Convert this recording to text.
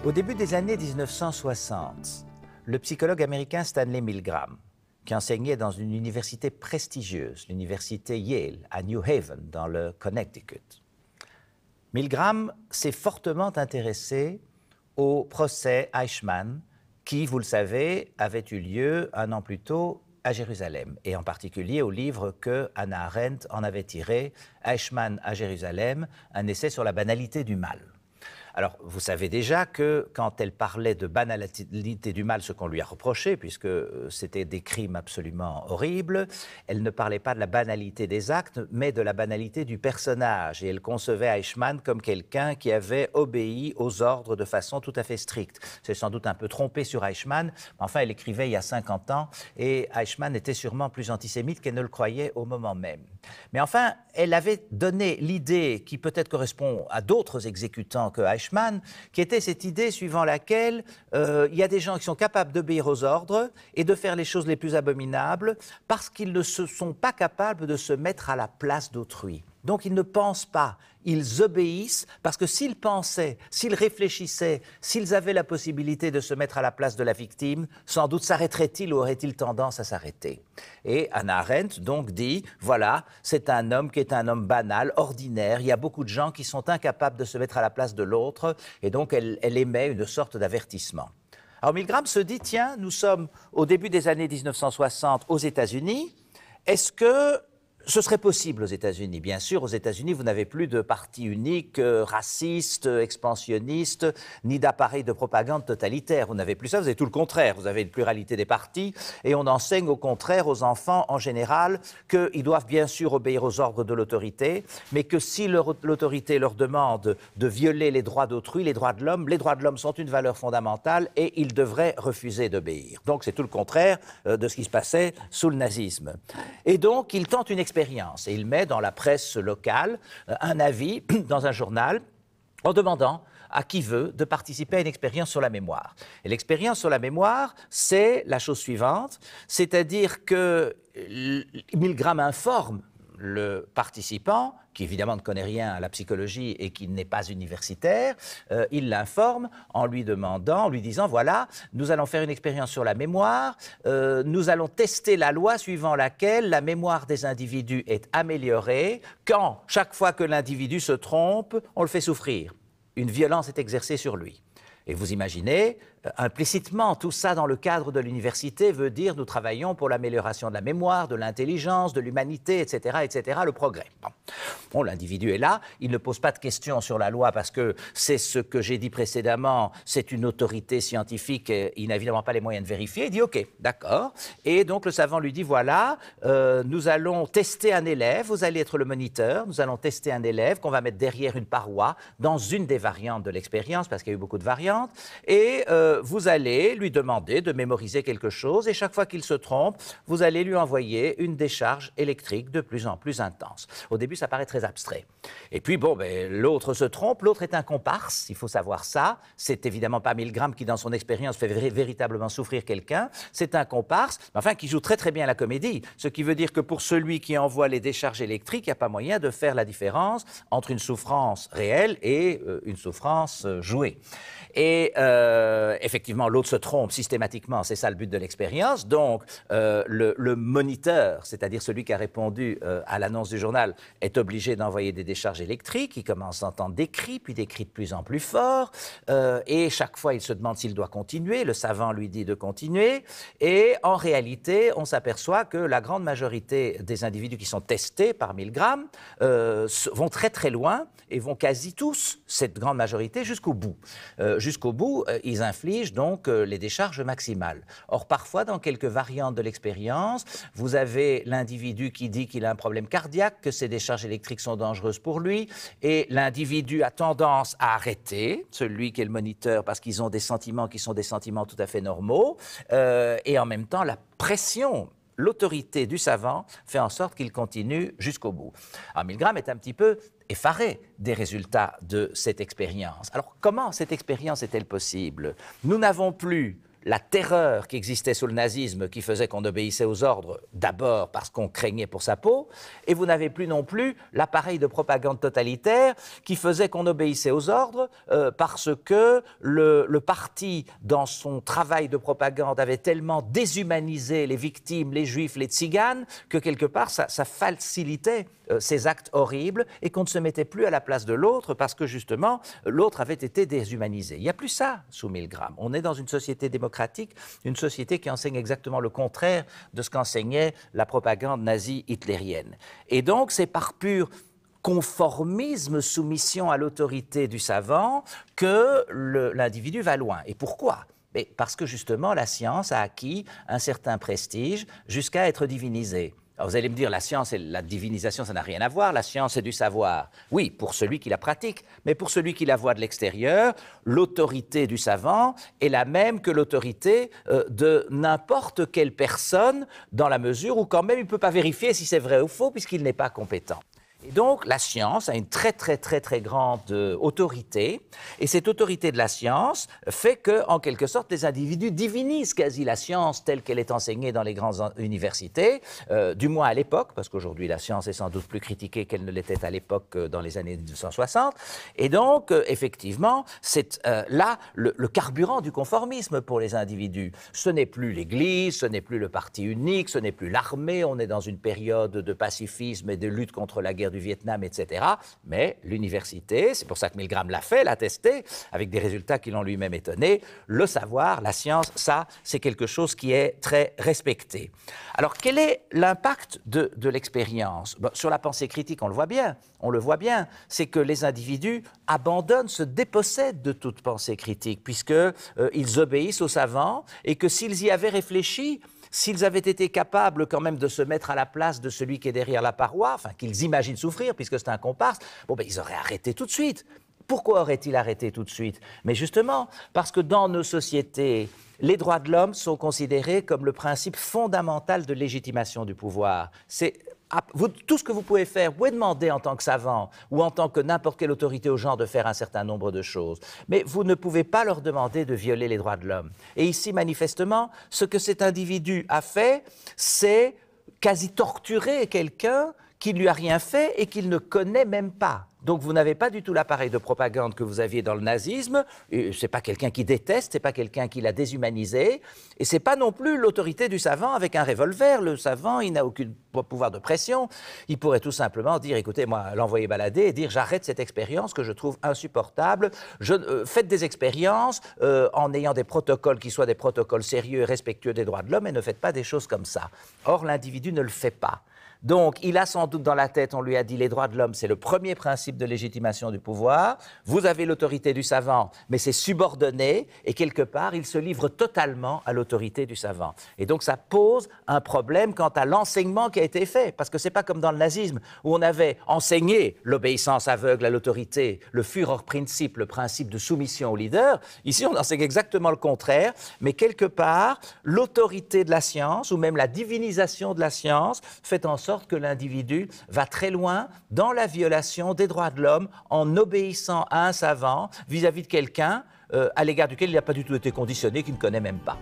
Au début des années 1960, le psychologue américain Stanley Milgram, qui enseignait dans une université prestigieuse, l'université Yale, à New Haven, dans le Connecticut, Milgram s'est fortement intéressé au procès Eichmann, qui, vous le savez, avait eu lieu un an plus tôt à Jérusalem, et en particulier au livre que Hannah Arendt en avait tiré, Eichmann à Jérusalem, un essai sur la banalité du mal. Alors, vous savez déjà que quand elle parlait de banalité du mal, ce qu'on lui a reproché, puisque c'était des crimes absolument horribles, elle ne parlait pas de la banalité des actes, mais de la banalité du personnage. Et elle concevait Eichmann comme quelqu'un qui avait obéi aux ordres de façon tout à fait stricte. C'est sans doute un peu trompé sur Eichmann, mais enfin, elle écrivait il y a 50 ans, et Eichmann était sûrement plus antisémite qu'elle ne le croyait au moment même. Mais enfin, elle avait donné l'idée qui peut-être correspond à d'autres exécutants que Eichmann, qui était cette idée suivant laquelle il y a des gens qui sont capables d'obéir aux ordres et de faire les choses les plus abominables parce qu'ils ne se sont pas capables de se mettre à la place d'autrui. Donc ils ne pensent pas, ils obéissent parce que s'ils pensaient, s'ils réfléchissaient, s'ils avaient la possibilité de se mettre à la place de la victime, sans doute s'arrêteraient-ils ou auraient-ils tendance à s'arrêter. Et Hannah Arendt donc dit, voilà, c'est un homme qui est un homme banal, ordinaire, il y a beaucoup de gens qui sont incapables de se mettre à la place de l'autre, et donc elle émet une sorte d'avertissement. Alors Milgram se dit, tiens, nous sommes au début des années 1960 aux États-Unis, est-ce que ce serait possible aux États-Unis? Bien sûr, aux États-Unis, vous n'avez plus de parti unique, raciste, expansionniste, ni d'appareil de propagande totalitaire. Vous n'avez plus ça, vous avez tout le contraire. Vous avez une pluralité des partis et on enseigne au contraire aux enfants en général qu'ils doivent bien sûr obéir aux ordres de l'autorité, mais que si l'autorité leur demande de violer les droits d'autrui, les droits de l'homme sont une valeur fondamentale et ils devraient refuser d'obéir. Donc c'est tout le contraire de ce qui se passait sous le nazisme. Et donc il tente une expérience et il met dans la presse locale un avis dans un journal en demandant à qui veut de participer à une expérience sur la mémoire. Et l'expérience sur la mémoire, c'est la chose suivante, c'est-à-dire que Milgram informe le participant, qui évidemment ne connaît rien à la psychologie et qui n'est pas universitaire, il l'informe en lui demandant, en lui disant, voilà, nous allons faire une expérience sur la mémoire, nous allons tester la loi suivant laquelle la mémoire des individus est améliorée quand, chaque fois que l'individu se trompe, on le fait souffrir. Une violence est exercée sur lui. Et vous imaginez, implicitement, tout ça dans le cadre de l'université veut dire nous travaillons pour l'amélioration de la mémoire, de l'intelligence, de l'humanité, etc., le progrès. Bon, l'individu est là, il ne pose pas de questions sur la loi parce que c'est ce que j'ai dit précédemment, c'est une autorité scientifique, et il n'a évidemment pas les moyens de vérifier, il dit ok, d'accord. Et donc le savant lui dit voilà, nous allons tester un élève, vous allez être le moniteur, nous allons tester un élève qu'on va mettre derrière une paroi dans une des variantes de l'expérience, parce qu'il y a eu beaucoup de variantes, et vous allez lui demander de mémoriser quelque chose et chaque fois qu'il se trompe, vous allez lui envoyer une décharge électrique de plus en plus intense. Au début, ça paraît très abstrait. Et puis, bon, l'autre se trompe, l'autre est un comparse, il faut savoir ça. C'est évidemment pas Milgram qui, dans son expérience, fait véritablement souffrir quelqu'un. C'est un comparse, enfin, qui joue très très bien la comédie. Ce qui veut dire que pour celui qui envoie les décharges électriques, il n'y a pas moyen de faire la différence entre une souffrance réelle et une souffrance jouée. Et effectivement, l'autre se trompe systématiquement, c'est ça le but de l'expérience. Donc, le moniteur, c'est-à-dire celui qui a répondu à l'annonce du journal, est obligé d'envoyer des décharges électriques. Il commence à entendre des cris, puis des cris de plus en plus forts. Et chaque fois, il se demande s'il doit continuer. Le savant lui dit de continuer. Et en réalité, on s'aperçoit que la grande majorité des individus qui sont testés par Milgram vont très très loin et vont quasi tous, cette grande majorité, jusqu'au bout. Jusqu'au bout, ils infligent donc les décharges maximales. Or, parfois, dans quelques variantes de l'expérience, vous avez l'individu qui dit qu'il a un problème cardiaque, que ces décharges électriques sont dangereuses pour lui, et l'individu a tendance à arrêter, celui qui est le moniteur, parce qu'ils ont des sentiments qui sont des sentiments tout à fait normaux, et en même temps, la pression, l'autorité du savant fait en sorte qu'il continue jusqu'au bout. Alors, Milgram est un petit peu effaré des résultats de cette expérience. Alors, comment cette expérience est-elle possible? Nous n'avons plus la terreur qui existait sous le nazisme, qui faisait qu'on obéissait aux ordres, d'abord parce qu'on craignait pour sa peau, et vous n'avez plus non plus l'appareil de propagande totalitaire qui faisait qu'on obéissait aux ordres parce que le parti, dans son travail de propagande, avait tellement déshumanisé les victimes, les juifs, les tziganes, que quelque part, ça facilitait ces actes horribles et qu'on ne se mettait plus à la place de l'autre parce que justement, l'autre avait été déshumanisé. Il n'y a plus ça sous Milgram. On est dans une société démocratique, une société qui enseigne exactement le contraire de ce qu'enseignait la propagande nazie hitlérienne. Et donc, c'est par pur conformisme, soumission à l'autorité du savant que l'individu va loin. Et pourquoi ? Mais parce que justement, la science a acquis un certain prestige jusqu'à être divinisée. Alors vous allez me dire, la science et la divinisation, ça n'a rien à voir. La science, c'est du savoir. Oui, pour celui qui la pratique. Mais pour celui qui la voit de l'extérieur, l'autorité du savant est la même que l'autorité de n'importe quelle personne, dans la mesure où quand même il ne peut pas vérifier si c'est vrai ou faux, puisqu'il n'est pas compétent. Et donc, la science a une très grande autorité, et cette autorité de la science fait que, en quelque sorte, les individus divinisent quasi la science telle qu'elle est enseignée dans les grandes universités, du moins à l'époque, parce qu'aujourd'hui la science est sans doute plus critiquée qu'elle ne l'était à l'époque dans les années 1960, et donc, effectivement, c'est là le carburant du conformisme pour les individus. Ce n'est plus l'Église, ce n'est plus le parti unique, ce n'est plus l'armée, on est dans une période de pacifisme et de lutte contre la guerre du Vietnam, etc. Mais l'université, c'est pour ça que Milgram l'a fait, l'a testé, avec des résultats qui l'ont lui-même étonné. Le savoir, la science, ça, c'est quelque chose qui est très respecté. Alors, quel est l'impact de l'expérience ? Bon, sur la pensée critique, on le voit bien, c'est que les individus abandonnent, se dépossèdent de toute pensée critique, puisqu'ils obéissent aux savants, et que s'ils y avaient réfléchi, s'ils avaient été capables quand même de se mettre à la place de celui qui est derrière la paroi, enfin qu'ils imaginent souffrir puisque c'est un comparse, bon ben ils auraient arrêté tout de suite. Pourquoi auraient-ils arrêté tout de suite? Mais justement parce que dans nos sociétés, les droits de l'homme sont considérés comme le principe fondamental de légitimation du pouvoir. Tout ce que vous pouvez faire, vous pouvez demander en tant que savant ou en tant que n'importe quelle autorité aux gens de faire un certain nombre de choses. Mais vous ne pouvez pas leur demander de violer les droits de l'homme. Et ici, manifestement, ce que cet individu a fait, c'est quasi torturer quelqu'un qui ne lui a rien fait et qu'il ne connaît même pas. Donc vous n'avez pas du tout l'appareil de propagande que vous aviez dans le nazisme, c'est pas quelqu'un qui déteste, c'est pas quelqu'un qui l'a déshumanisé, et c'est pas non plus l'autorité du savant avec un revolver. Le savant, il n'a aucun pouvoir de pression, il pourrait tout simplement dire, écoutez, moi, l'envoyer balader et dire, j'arrête cette expérience que je trouve insupportable, faites des expériences en ayant des protocoles qui soient des protocoles sérieux et respectueux des droits de l'homme, et ne faites pas des choses comme ça. Or, l'individu ne le fait pas. Donc, il a sans doute dans la tête, on lui a dit, les droits de l'homme, c'est le premier principe de légitimation du pouvoir. Vous avez l'autorité du savant, mais c'est subordonné, et quelque part, il se livre totalement à l'autorité du savant. Et donc, ça pose un problème quant à l'enseignement qui a été fait, parce que c'est pas comme dans le nazisme, où on avait enseigné l'obéissance aveugle à l'autorité, le Führerprinzip, le principe de soumission au leader. Ici, on enseigne exactement le contraire, mais quelque part, l'autorité de la science, ou même la divinisation de la science, fait en sorte que l'individu va très loin dans la violation des droits de l'homme en obéissant à un savant vis-à-vis de quelqu'un à l'égard duquel il n'a pas du tout été conditionné, qu'il ne connaît même pas.